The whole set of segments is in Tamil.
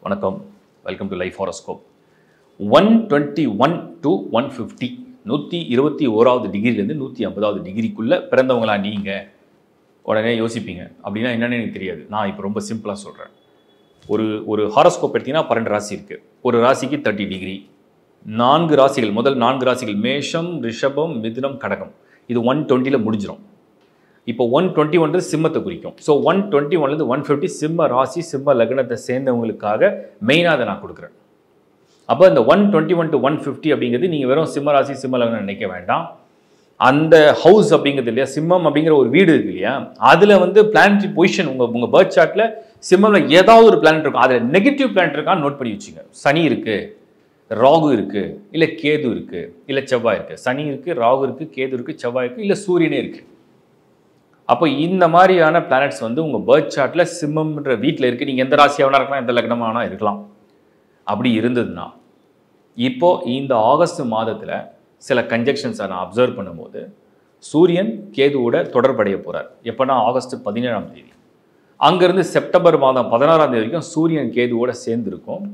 வணக்கம், welcome to life horoscope. 121 to 150 121வது டிகிரிலேருந்து 150வது டிகிரிக்குள்ளே பிறந்தவங்களா நீங்கள் உடனே யோசிப்பீங்க. அப்படின்னா என்னென்னு எனக்கு தெரியாது. நான் இப்போ ரொம்ப சிம்பிளாக சொல்கிறேன். ஒரு ஹாரோஸ்கோப் எடுத்திங்கன்னா 12 ராசி இருக்குது. ஒரு ராசிக்கு 30 டிகிரி. 4 ராசிகள், முதல் 4 ராசிகள் மேஷம், ரிஷபம், மிதுனம், கடகம். இது 120ல் முடிஞ்சிடும். இப்போ 121 சிம்மத்தை குறிக்கும். ஸோ 121லேருந்து 150 சிம்ம ராசி, சிம்ம லக்னத்தை சேர்ந்தவங்களுக்காக மெயினாக அதை நான் கொடுக்குறேன். அப்போ இந்த 121 to 150 அப்படிங்கிறது நீங்கள் வெறும் சிம்ம ராசி, சிம்ம லக்னம் நினைக்க வேண்டாம். அந்த ஹவுஸ் அப்படிங்கிறது இல்லையா, சிம்மம் அப்படிங்கிற ஒரு வீடு இருக்கு இல்லையா, அதில் வந்து பிளானட்டரி பொசிஷன் உங்கள் பர்த் சார்ட்டில் சிம்மமில் ஏதாவது ஒரு பிளானட் இருக்கும். அதில் நெகட்டிவ் பிளானட் இருக்கான்னு நோட் பண்ணி வச்சுங்க. சனி இருக்குது, ராகு இருக்குது, இல்லை கேது இருக்குது, இல்லை செவ்வாய் இருக்குது. சனி இருக்குது, ராகு இருக்குது, கேது இருக்குது, செவ்வாய் இருக்குது, இல்லை சூரியனே இருக்குது. அப்போ இந்த மாதிரியான பிளானட்ஸ் வந்து உங்கள் பர்த் சார்ட்டில் சிம்மம்ன்ற வீட்டில் இருக்குது. நீங்கள் எந்த ராசியாகனா இருக்கலாம், எந்த லக்னமானா இருக்கலாம். அப்படி இருந்ததுன்னா இப்போது இந்த ஆகஸ்ட் மாதத்தில் சில கன்ஜெக்ஷன்ஸை நான் அப்சர்வ் பண்ணும்போது சூரியன் கேதுவோட தொடர்படைய போகிறார். எப்போனா ஆகஸ்ட் 17ஆம் தேதி. அங்கேருந்து செப்டம்பர் மாதம் 16ஆம் தேதி வரைக்கும் சூரியன் கேதுவோட சேர்ந்துருக்கும்.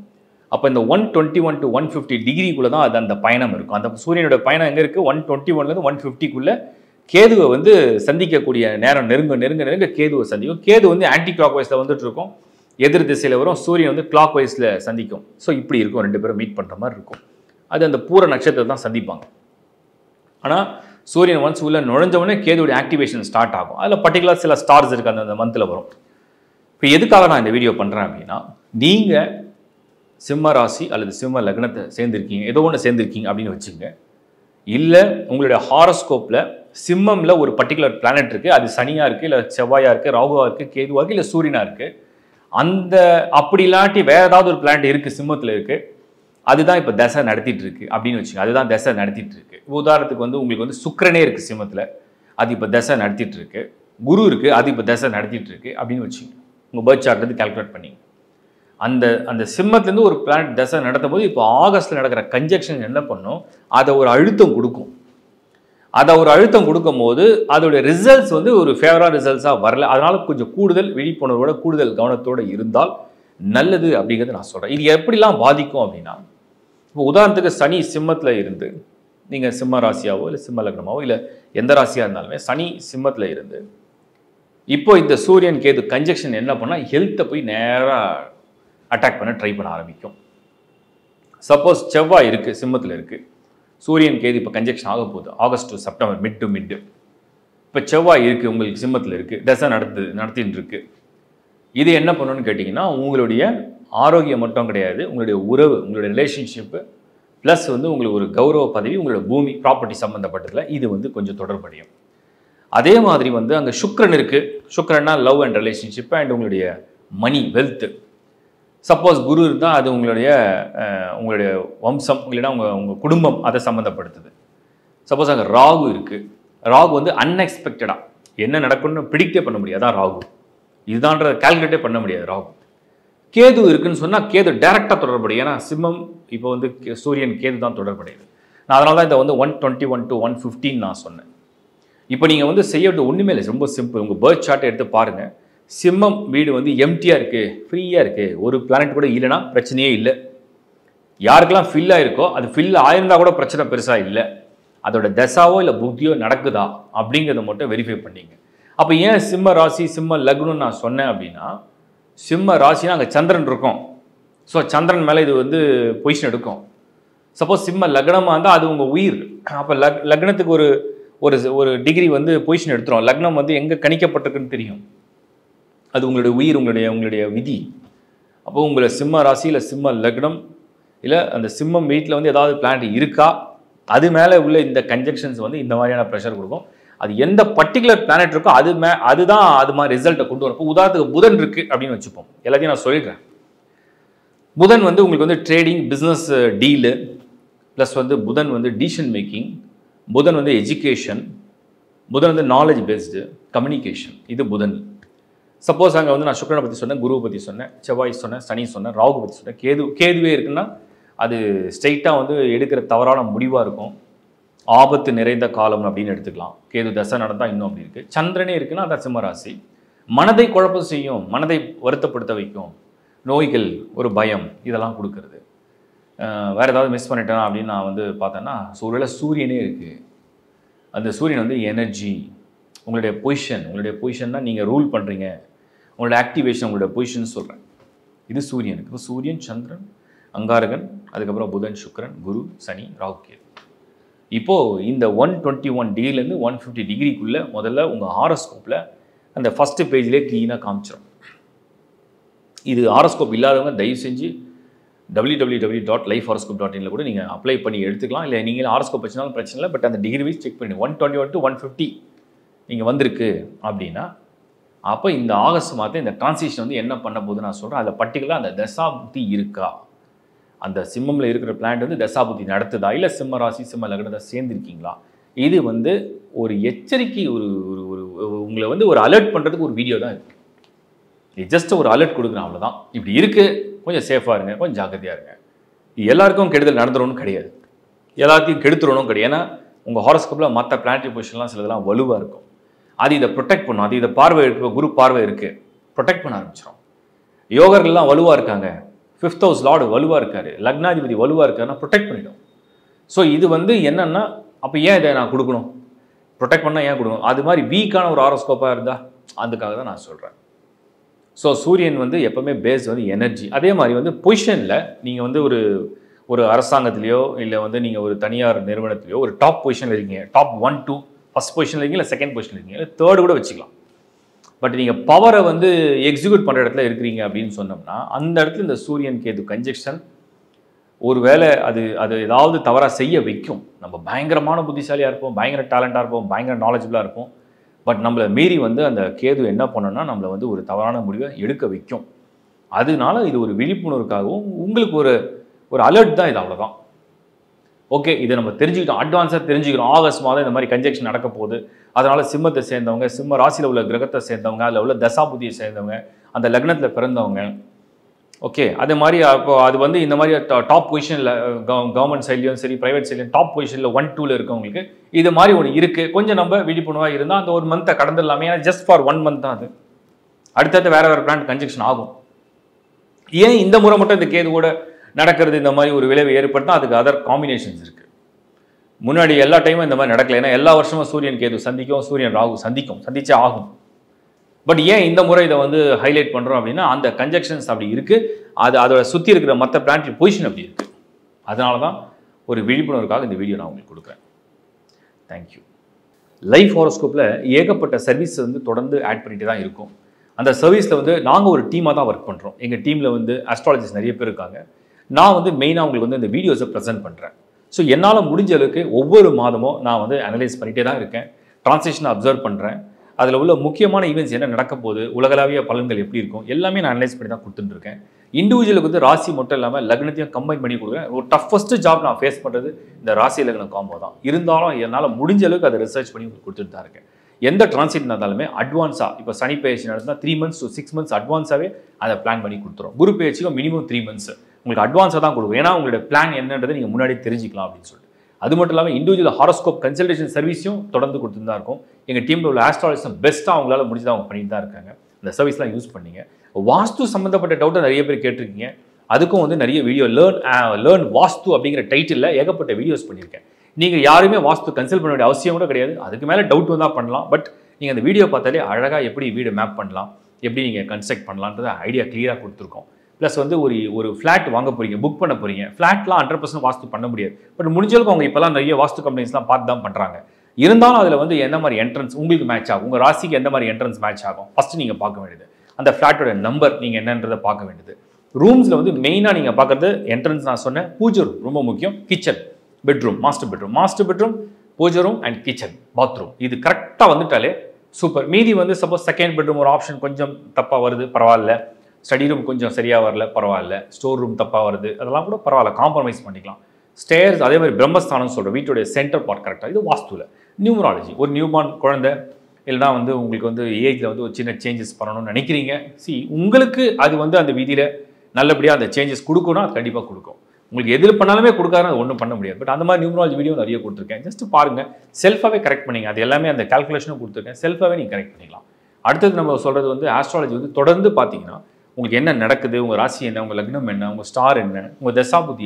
அப்போ இந்த 121 to 150 டிகிரிக்குள்ளே தான் அது அந்த பயணம் இருக்கும். அந்த சூரியனோட பயணம் எங்கே இருக்குது? 121லேருந்து 150க்குள்ளே கேதுவை வந்து சந்திக்கக்கூடிய நேரம் நெருங்க கேதுவை சந்திக்கும். கேது வந்து ஆன்டி கிளாக் வைஸில் வந்துட்டு இருக்கும், எதிர் திசையில் வரும். சூரியன் வந்து கிளாக் வைஸில் சந்திக்கும். ஸோ இப்படி இருக்கும், ரெண்டு பேரும் மீட் பண்ணுற மாதிரி இருக்கும். அது அந்த பூர நட்சத்திரத்தை தான் சந்திப்பாங்க. ஆனால் சூரியன் ஒன்ஸ் உள்ள நுழைஞ்சவொடனே கேதுவோட ஆக்டிவேஷன் ஸ்டார்ட் ஆகும். அதில் பர்டிகுலர் சில ஸ்டார்ஸ் இருக்குது, அந்த மந்தில் வரும். இப்போ எதுக்காக நான் இந்த வீடியோ பண்ணுறேன் அப்படின்னா, நீங்கள் சிம்ம ராசி அல்லது சிம்ம லக்னத்தை சேர்ந்துருக்கீங்க, ஏதோ ஒன்று சேர்ந்துருக்கீங்க அப்படின்னு வச்சுங்க. இல்லை உங்களுடைய ஹாரோஸ்கோப்பில் சிம்மமில் ஒரு பர்டிகுலர் பிளானட் இருக்குது, அது சனியாக இருக்குது, இல்லை செவ்வாயாக இருக்குது, ராகுவாக இருக்குது, கேதுவாக இருக்குது, இல்லை சூரியனாக இருக்குது. அந்த அப்படி இல்லாட்டி வேறு ஏதாவது ஒரு பிளானட் இருக்குது, சிம்மத்தில் இருக்குது, அதுதான் இப்போ தசை நடத்திட்டு இருக்கு அப்படின்னு வச்சுங்க. அதுதான் தசை நடத்திட்டு இருக்கு. உதாரணத்துக்கு வந்து உங்களுக்கு வந்து சுக்கிரனே இருக்குது சிம்மத்தில், அது இப்போ தசை நடத்திட்டு இருக்கு. குரு இருக்குது, அது இப்போ தசை நடத்திட்டு இருக்கு அப்படின்னு வச்சுங்க. உங்கள் பர்த் சார்ட்லேருந்து கால்குலேட் பண்ணிங்க. அந்த சிம்மத்துலேருந்து ஒரு பிளானட் தசை நடத்தும் போது இப்போ ஆகஸ்ட்டில் நடக்கிற கன்ஜெக்ஷன் என்ன பண்ணும், அதை ஒரு அழுத்தம் கொடுக்கும். அதை ஒரு அழுத்தம் கொடுக்கும் போது அதோடைய ரிசல்ட்ஸ் வந்து ஒரு ஃபேவரான ரிசல்ட்ஸாக வரல. அதனால் கொஞ்சம் கூடுதல் விழிப்புணர்வோட, கூடுதல் கவனத்தோடு இருந்தால் நல்லது அப்படிங்கிறது நான் சொல்கிறேன். இது எப்படிலாம் பாதிக்கும் அப்படின்னா, இப்போ உதாரணத்துக்கு சனி சிம்மத்தில் இருந்து, நீங்கள் சிம்ம ராசியாவோ இல்லை சிம்ம லக்னமாவோ இல்லை எந்த ராசியாக இருந்தாலுமே சனி சிம்மத்தில் இருந்து இப்போ இந்த சூரியன் கேது கன்ஜெக்ஷன் என்ன பண்ணால் ஹெல்த்தை போய் நேராக அட்டாக் பண்ண ட்ரை பண்ண ஆரம்பிக்கும். சப்போஸ் செவ்வாய் இருக்குது, சிம்மத்தில் இருக்குது, சூரியன் கேது இப்போ கன்ஜெக்ஷன் ஆக போகுது August to September, mid to mid. இப்போ செவ்வாய் இருக்குது, உங்களுக்கு சிம்மத்தில் இருக்குது, தசை நடத்திட்டு இருக்கு. இது என்ன பண்ணணும்னு கேட்டிங்கன்னா, உங்களுடைய ஆரோக்கியம் மட்டும் கிடையாது, உங்களுடைய உறவு, உங்களுடைய ரிலேஷன்ஷிப்பு, ப்ளஸ் வந்து உங்களுக்கு ஒரு கௌரவ பதவி, உங்களோட பூமி ப்ராப்பர்ட்டி சம்மந்தப்பட்டதில் இது வந்து கொஞ்சம் தொடர்படையும். அதே மாதிரி வந்து அங்கே சுக்கிரன் இருக்குது. சுக்கிரன்னா லவ் அண்ட் ரிலேஷன்ஷிப் அண்ட் உங்களுடைய மணி, வெல்த்து. சப்போஸ் குரு இருந்தால் அது உங்களுடைய வம்சம், இல்லைன்னா உங்கள் குடும்பம், அதை சம்மந்தப்படுத்துது. சப்போஸ் அங்கே ராகு இருக்குது. ராகு வந்து அன்எக்ஸ்பெக்டடாக என்ன நடக்கும்னு ப்ரிடிக்டே பண்ண முடியாது, அதான் ராகு. இதுதான்றதை கால்குலேட்டே பண்ண முடியாது ராகு. கேது இருக்குன்னு சொன்னால் கேது டைரெக்டாக தொடர்புடையும். ஏன்னா சிம்மம் இப்போ வந்து சூரியன் கேது தான் தொடர்புடையது. நான் அதனால தான் இதை வந்து 121 to 115 நான் சொன்னேன். இப்போ நீங்கள் வந்து செய்ய வேண்டிய ஒன்றுமே இல்லை, ரொம்ப சிம்பிள். உங்கள் பர்த் சார்ட்டை எடுத்து பாருங்கள். சிம்மம் வீடு வந்து எம்டியாக இருக்குது, ஃப்ரீயாக இருக்குது, ஒரு பிளானட் கூட இல்லைன்னா பிரச்சனையே இல்லை. யாருக்கெல்லாம் ஃபில் ஆகிருக்கோ அது ஃபில் ஆயிருந்தால் கூட பிரச்சனை பெருசாக இல்லை. அதோட தசாவோ இல்லை புத்தியோ நடக்குதா அப்படிங்கிறத மட்டும் வெரிஃபை பண்ணிங்க. அப்போ ஏன் சிம்ம ராசி, சிம்ம லக்னம்னு நான் சொன்னேன் அப்படின்னா, சிம்ம ராசினா அங்கே சந்திரன் இருக்கும். ஸோ சந்திரன் மேலே இது வந்து பொசிஷன் எடுக்கும். சப்போஸ் சிம்ம லக்னமாக இருந்தால் அது உங்கள் உயிர். அப்போ லக்னத்துக்கு ஒரு டிகிரி வந்து பொசிஷன் எடுத்துரும். லக்னம் வந்து எங்கே கணிக்கப்பட்டிருக்குன்னு தெரியும். அது உங்களுடைய உயிர், உங்களுடைய விதி. அப்போ உங்களை சிம்ம ராசி இல்லை சிம்ம லக்னம் இல்லை அந்த சிம்மம் வீட்டில் வந்து ஏதாவது பிளானட் இருக்கா, அது மேலே உள்ள இந்த கன்ஜெக்ஷன்ஸ் வந்து இந்த மாதிரியான ப்ரெஷர் கொடுக்கும். அது எந்த பர்டிகுலர் பிளானட் இருக்கோ அதுதான் அது மாதிரி ரிசல்ட்டை கொண்டு வரும். இப்போ உதாரணத்துக்கு புதன் இருக்குது அப்படின்னு வச்சுப்போம். எல்லாத்தையும் நான் சொல்லிடுறேன். புதன் வந்து உங்களுக்கு வந்து ட்ரேடிங், பிஸ்னஸ் டீலு, ப்ளஸ் வந்து புதன் வந்து டிசிஷன் மேக்கிங், புதன் வந்து எஜுகேஷன், புதன் வந்து நாலேஜ் பேஸ்டு கம்யூனிகேஷன். இது புதன். சப்போஸ் அங்கே வந்து நான் சுக்கிரனை பற்றி சொன்னேன், குருவை பற்றி சொன்னேன், செவ்வாய் சொன்னேன், சனி சொன்னேன், ராகு பற்றி சொன்னேன், கேதுவே இருக்குன்னா அது ஸ்ட்ரெயிட்டாக வந்து எடுக்கிற தவறான முடிவாக இருக்கும். ஆபத்து நிறைந்த காலம் அப்படின்னு எடுத்துக்கலாம். கேது தசை நடந்தால் இன்னும் அப்படி இருக்குது. சந்திரனே இருக்குன்னா அது சிம்மராசி. மனதை குழப்பம் செய்யும், மனதை வருத்தப்படுத்த வைக்கும். நோய்கள், ஒரு பயம் இதெல்லாம் கொடுக்கறது. வேறு ஏதாவது மிஸ் பண்ணிட்டேனா அப்படின்னு நான் வந்து பார்த்தேன்னா, ஒருவேளை சூரியனே இருக்குது. அந்த சூரியன் வந்து எனர்ஜி, உங்களுடைய பொசிஷன் தான் நீங்கள் ரூல் பண்ணுறீங்க, உங்களோட ஆக்டிவேஷன், உங்களோட பொசிஷன் சொல்கிறேன். இது சூரியனுக்கு. இப்போ சூரியன், சந்திரன், அங்காரகன், அதுக்கப்புறம் புதன், சுக்கிரன், குரு, சனி, ராகு, கேது. இப்போது இந்த 121 டிகிரிலேருந்து 150 டிகிரிக்குள்ளே முதல்ல உங்கள் ஹாரோஸ்கோப்பில் அந்த ஃபஸ்ட்டு பேஜ்லேயே க்ளீனாக காமிச்சிடும். இது ஹாரோஸ்கோப் இல்லாதவங்க தயவு செஞ்சு www.lifehoroscope.in கூட நீங்கள் அப்ளை பண்ணி எடுத்துக்கலாம். இல்லை நீங்கள் ஹாரோஸ்கோப் வச்சுனாலும் பிரச்சனை இல்லை. பட் அந்த டிகிரி வைஸ் செக் பண்ணி 121 to 150 நீங்கள் வந்திருக்கு அப்படின்னா, அப்போ இந்த ஆகஸ்ட் மாதம் இந்த டிரான்சிஷன் வந்து என்ன பண்ண போகுது நான் சொல்கிறேன். அதில் பர்டிகுலராக அந்த தசாபுத்தி இருக்கா, அந்த சிம்மமில் இருக்கிற பிளானட் வந்து தசாபுத்தி நடத்துதா, இல்லை சிம்ம ராசி சிம்ம லக்னத்தை சேர்ந்துருக்கீங்களா, இது வந்து ஒரு எச்சரிக்கை, ஒரு ஒரு உங்களை வந்து ஒரு அலர்ட் பண்ணுறதுக்கு ஒரு வீடியோ தான் இருக்குது. இது ஜஸ்ட் ஒரு அலர்ட் கொடுக்குறேன், அவ்வளோதான். இப்படி இருக்குது, கொஞ்சம் சேஃபாக இருங்க, கொஞ்சம் ஜாக்கிரதையாக இருங்க. எல்லாருக்கும் கெடுதல் நடந்துடணும் கிடையாது, எல்லாத்தையும் கெடுத்துடணும் கிடையாது. ஏன்னா உங்கள் ஹாரோஸ்கோப்பில் மற்ற பிளானட்டரி பொசிஷன்லாம் சிலதெல்லாம் வலுவாக இருக்கும். அது இதை ப்ரொடெக்ட் பண்ணும். அது இதை பார்வை இருக்குது, குரு பார்வை இருக்குது, ப்ரொடெக்ட் பண்ண ஆரம்பிச்சிடும். யோகர்கள்லாம் வலுவாக இருக்காங்க, 5th ஹவுஸ் லார்டு வலுவாக இருக்கார், லக்னாதிபதி வலுவாக இருக்காருன்னா ப்ரொடெக்ட் பண்ணிடும். ஸோ இது வந்து என்னென்னா, அப்போ ஏன் இதை நான் கொடுக்கணும், ப்ரொடெக்ட் பண்ணால் ஏன் கொடுக்கணும்? அது மாதிரி வீக்கான ஒரு ஹாரோஸ்கோப்பாக இருந்தால் அதுக்காக தான் நான் சொல்கிறேன். ஸோ சூரியன் வந்து எப்போவுமே பேஸ் வந்து எனர்ஜி. அதே மாதிரி வந்து பொசிஷனில் நீங்கள் வந்து ஒரு அரசாங்கத்திலையோ இல்லை வந்து நீங்கள் ஒரு தனியார் நிறுவனத்திலையோ ஒரு டாப் பொசிஷனில் இருக்கீங்க, டாப் 1 2 ஃபஸ்ட் பொசிஷனில் இருக்கீங்க, இல்லை செகண்ட் பொசிஷனில் இருக்கீங்க, இல்லை தேர்டு கூட வச்சுக்கலாம். பட் நீங்கள் பவரை வந்து எக்ஸிக்யூட் பண்ணுற இடத்துல இருக்கிறீங்க அப்படின்னு சொன்னோம்னா, அந்த இடத்துல இந்த சூரியன் கேது கன்ஜெக்ஷன் ஒரு வேளை அது ஏதாவது தவறாக செய்ய வைக்கும். நம்ம பயங்கரமான புத்திசாலியாக இருப்போம், பயங்கர டேலண்டாக இருப்போம், பயங்கர நாலேஜபிளாக இருப்போம். பட் நம்மளை மீறி வந்து அந்த கேது என்ன பண்ணோன்னா நம்மளை வந்து ஒரு தவறான முடிவை எடுக்க வைக்கும். அதனால இது ஒரு விழிப்புணர்வுக்காகவும் உங்களுக்கு ஒரு அலர்ட் தான் இது, அவ்வளோதான். ஓகே, இதை நம்ம தெரிஞ்சுக்கிட்டோம், அட்வான்ஸாக தெரிஞ்சுக்கிறோம். ஆகஸ்ட் மாதம் இந்த மாதிரி கன்ஜெக்ஷன் நடக்க போகுது. அதனால் சிம்மத்தை சேர்ந்தவங்க, சிம்ம ராசியில் உள்ள கிரகத்தை சேர்ந்தவங்க, அதில் உள்ள தசாபுதியை சேர்ந்தவங்க, அந்த லக்னத்தில் பிறந்தவங்க, ஓகே, அதே மாதிரி அப்போ அது வந்து இந்த மாதிரி டாப் பொசிஷனில் கவர்மெண்ட் சைட்லையும் சரி, ப்ரைவேட் சைட்லையும் டாப் பொசிஷனில் 1 2ல் இருக்கவங்களுக்கு இது மாதிரி ஒன்று இருக்குது. கொஞ்சம் நம்ம விழிப்புணர்வாக இருந்தால் அந்த ஒரு மந்த்தை கடந்துடலாமே. ஏன்னா ஜஸ்ட் ஃபார் 1 மந்த் தான் அது. அடுத்தடுத்து வேறு பிளான் கன்ஜெக்ஷன் ஆகும். ஏன் இந்த முறை மட்டும் இந்த கேது கூட நடக்கிறது, இந்த மாதிரி ஒரு விளைவு ஏற்பட்டால் அதுக்கு அதர் காம்பினேஷன்ஸ் இருக்குது. முன்னாடி எல்லா டைமும் இந்த மாதிரி நடக்கல. ஏன்னா எல்லா வருஷமும் சூரியன் கேது சந்திக்கும், சூரியன் ராகு சந்திச்சே ஆகும். பட் ஏன் இந்த முறை இதை வந்து ஹைலைட் பண்ணுறோம் அப்படின்னா, அந்த கன்ஜெக்ஷன்ஸ் அப்படி இருக்குது, அதோட சுற்றி இருக்கிற மற்ற பிளானட்டரி பொசிஷன் அப்படி இருக்குது. அதனால தான் ஒரு விழிப்புணர்வுக்காக இந்த வீடியோ நான் உங்களுக்கு கொடுக்குறேன். தேங்க்யூ. லைஃப் ஹாரோஸ்கோப்பில் ஏகப்பட்ட சர்வீஸ் வந்து தொடர்ந்து ஆட் பண்ணிட்டு தான் இருக்கும். அந்த சர்வீஸில் வந்து நாங்கள் ஒரு டீமாக தான் ஒர்க் பண்ணுறோம். எங்கள் டீமில் வந்து ஆஸ்ட்ராலஜிஸ்ட் நிறைய பேர் இருக்காங்க. நான் வந்து மெயினாக உங்களுக்கு வந்து இந்த வீடியோஸை ப்ரெசென்ட் பண்ணுறேன். ஸோ என்னால் முடிஞ்ச அளவுக்கு ஒவ்வொரு மாதமும் நான் வந்து அனலைஸ் பண்ணிகிட்டே தான் இருக்கேன், ட்ரான்ஸ்லேஷனை அப்சர்வ் பண்ணுறேன். அதில் உள்ள முக்கியமான ஈவெண்ட்ஸ் என்ன நடக்க போகுது, உலகளாவிய பலன்கள் எப்படி இருக்கும், எல்லாமே நான் அனலைஸ் பண்ணி தான் கொடுத்துட்டுருக்கேன். இண்டிவிஜுவலுக்கு வந்து ராசி மட்டும் இல்லாமல் லக்னத்தையும் கம்பைன் பண்ணி கொடுக்குறேன். ஒரு டஃபஸ்ட்டு ஜாப் நான் ஃபேஸ் பண்ணுறது இந்த ராசி லக்னம் காம்போ தான். இருந்தாலும் என்னால் முடிஞ்ச அளவுக்கு அதை ரிசர்ச் பண்ணி உங்களுக்கு கொடுத்துட்டு தான் இருக்கேன். எந்த டிரான்சிட் நடந்தாலுமே அட்வான்ஸாக, இப்போ சனி பயிற்சி நடந்தால் 3 months to 6 months அட்வான்ஸாகவே அதை பிளான் பண்ணி கொடுத்துரும். குரு பயிற்சிக்கும் மினிமம் 3 months உங்களுக்கு அட்வான்ஸாக தான் கொடுக்கும். ஏன்னா உங்களோட பிளான் என்னன்றதை நீங்கள் முன்னாடி தெரிஞ்சிக்கலாம் அப்படின்னு சொல்லிட்டு. அது மட்டும் இல்லாமல் இண்டிவிஜுவல் ஹாரோஸ்கோப் கன்சல்டேஷன் சர்வீஸையும் தொடர்ந்து கொடுத்துட்டு தான் இருக்கும். எங்கள் டீமில் உள்ள ஆஸ்ட்ராலஜிஸ்ட் பெஸ்ட்டாக அவங்களால முடிஞ்சதாக அவங்க பண்ணிட்டு தான் இருக்காங்க. அந்த சர்வீஸ்லாம் யூஸ் பண்ணிங்க. வாஸ்து சம்மந்தப்பட்ட டவுட்டை நிறைய பேர் கேட்டிருக்கீங்க. அதுக்கும் வந்து நிறைய வீடியோ லேர்ன் வாஸ்து அப்படிங்கிற டைட்டிலில் ஏகப்பட்ட வீடியோஸ் பண்ணியிருக்கேன். நீங்கள் யாருமே வாஸ்து கன்சல்ட் பண்ண வேண்டிய அவசியம் கூட கிடையாது. அதுக்கு மேலே டவுட் வந்தால் பண்ணலாம். பட் நீங்கள் அந்த வீடியோ பார்த்தாலே அழகாக எப்படி வீடு மேப் பண்ணலாம், எப்படி நீங்கள் கன்ஸ்ட்ரக்ட் பண்ணலான்றத ஐடியா கிளியராக கொடுத்துருக்கோம். ப்ளஸ் வந்து ஒரு ஃப்ளாட் வாங்க போகிறீங்க, புக் பண்ண போகிறீங்க. ஃப்ளாட்லாம் 100% வாஸ்து பண்ண முடியாது. பட் முடிஞ்சளவுக்கு அவங்க இப்போலாம் நிறைய வாஸ்து கம்பெனிஸ்லாம் பார்த்து தான் பண்ணுறாங்க. இருந்தாலும் அதில் வந்து எந்த மாதிரி என்ட்ரன்ஸ் உங்களுக்கு மேட்ச் ஆகும், உங்கள் ராசிக்கு எந்த மாதிரி என்ட்ரன்ஸ் மேட்ச் ஆகும் ஃபஸ்ட்டு நீங்கள் பார்க்க வேண்டியது. அந்த ஃப்ளாட்டோட நம்பர் நீங்கள் என்னன்றதை பார்க்க வேண்டியது. ரூம்ஸில் வந்து மெயினாக நீங்கள் பார்க்குறது என்ட்ரன்ஸ் நான் சொன்னேன், பூஜை ரூம் ரொம்ப முக்கியம், கிச்சன், பெட்ரூம், மாஸ்டர் பெட்ரூம், பூஜை ரூம் அண்ட் கிச்சன், பாத்ரூம். இது கரெக்டாக வந்துட்டாலே சூப்பர். மீதி வந்து சப்போஸ் செகண்ட் பெட்ரூம் ஒரு ஆப்ஷன் கொஞ்சம் தப்பாக வருது, பரவாயில்ல. ஸ்டடி ரூம் கொஞ்சம் சரியாக வரல, பரவாயில்ல. ஸ்டோர் ரூம் தப்பாக வருது, அதெல்லாம் கூட பரவாயில்ல, காம்ப்ரமைஸ் பண்ணிக்கலாம். ஸ்டேர்ஸ் அதே மாதிரி பிரம்மஸ்தானம் சொல்கிறோம், வீட்டுடைய சென்டர் பார்ட் கரெக்டாக. இது வாஸ்துவில். நியூமராலஜி, ஒரு நியூபார்ன் குழந்தை இல்லைனா வந்து உங்களுக்கு வந்து ஏஜில் வந்து ஒரு சின்ன சேஞ்சஸ் பண்ணணும்னு நினைக்கிறீங்க. உங்களுக்கு அது வந்து அந்த விதியில் நல்லபடியாக அந்த சேஞ்சஸ் கொடுக்கணும், அது கண்டிப்பாக கொடுக்கும். உங்களுக்கு எதில் பண்ணாலுமே கொடுக்காது, அது ஒன்றும் பண்ண முடியாது. பட் அந்த மாதிரி நியூமராலஜி வீடியோ நிறைய கொடுத்துருக்கேன். ஜஸ்ட் பாருங்கள், செல்ஃபாகவே கரெக்ட் பண்ணிங்க. அது எல்லாமே அந்த கால்குலேஷனும் கொடுத்துருக்கேன், செல்ஃபாகவே நீங்கள் கரெக்ட் பண்ணிக்கலாம். அடுத்தது நம்ம சொல்கிறது வந்து ஆஸ்ட்ராலஜி வந்து தொடர்ந்து பார்த்தீங்கன்னா உங்களுக்கு என்ன நடக்குது, உங்கள் ராசி என்ன, உங்கள் லக்னம் என்ன, உங்கள் ஸ்டார் என்ன, உங்கள் தசாபுத்தி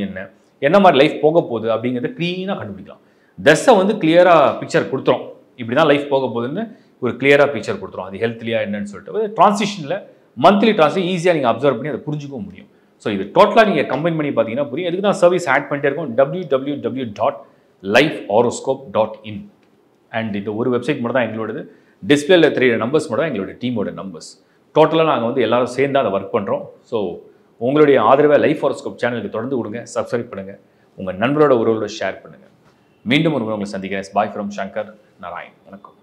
என்ன மாதிரி லைஃப் போக போகுது அப்படிங்கிறத க்ளீனாக கண்டுபிடிக்கலாம். தசை வந்து கிளியராக பிக்சர் கொடுத்துரும், இப்படி தான் லைஃப் போக போகுதுன்னு ஒரு கிளியராக பிக்சர் கொடுத்துரும். அது ஹெல்த்லியா என்னன்னு சொல்லிட்டு ட்ரான்சிஷனில் மந்த்லி ட்ரான்சிஷன் ஈஸியாக நீங்கள் அப்சர்வ் பண்ணி அதை புரிஞ்சுக்கவும் முடியும். ஸோ இது டோட்டலாக நீங்கள் கம்பைன் பண்ணி பார்த்தீங்கன்னா புரியும். எதுக்கு தான் சர்வீஸ் ஆட் பண்ணிட்டே இருக்கோம், www.lifehoroscope.in. அண்ட் இந்த ஒரு வெப்சைட் மட்டும் தான் எங்களோடது. டிஸ்பிளேல தெரியிற நம்பர்ஸ் மட்டும் தான் எங்களோட டீமோட நம்பர்ஸ். டோட்டலாக நாங்கள் வந்து எல்லாரும் சேர்ந்து அதை ஒர்க் பண்ணுறோம். ஸோ உங்களுடைய ஆதரவை லைஃப் ஹாரோஸ்கோப் சேனலுக்கு தொடர்ந்து கொடுங்க, சப்ஸ்கிரைப் பண்ணுங்கள், உங்கள் நண்பரோட உறவோட ஷேர் பண்ணுங்கள். மீண்டும் ஒரு உங்களை சந்திக்கிறேன். Bye from Shankar Narayan. வணக்கம்.